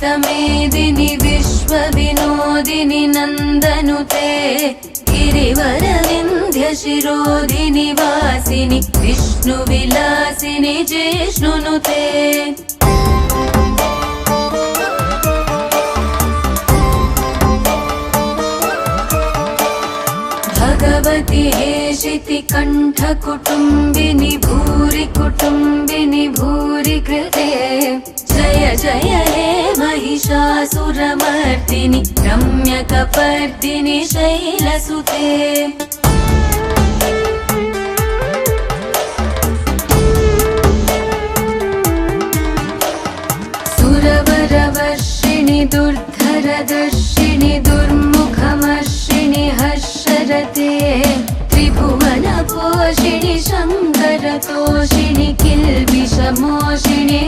विहितमेदिनि विश्वविनोदिनि नन्दनुते गिरिवरविन्ध्यशिरोधिनि वासिनि विष्णुविलासिनि जिष्णुनुते भगवति हेशिति कण्ठकुटुम्बिनि भूरि कुटुम्बिनि भूरि कृते जय जय हे महिषासुरमर्दिनि रम्यकपर्दिनि शैलसुते सुरवरवर्षिणि दुर्धरदर्शिनि दुर्मुखमर्षिणि हर्षरते त्रिभुवनपोषिणि शङ्करतोषिणि किल्बिषमोषिणि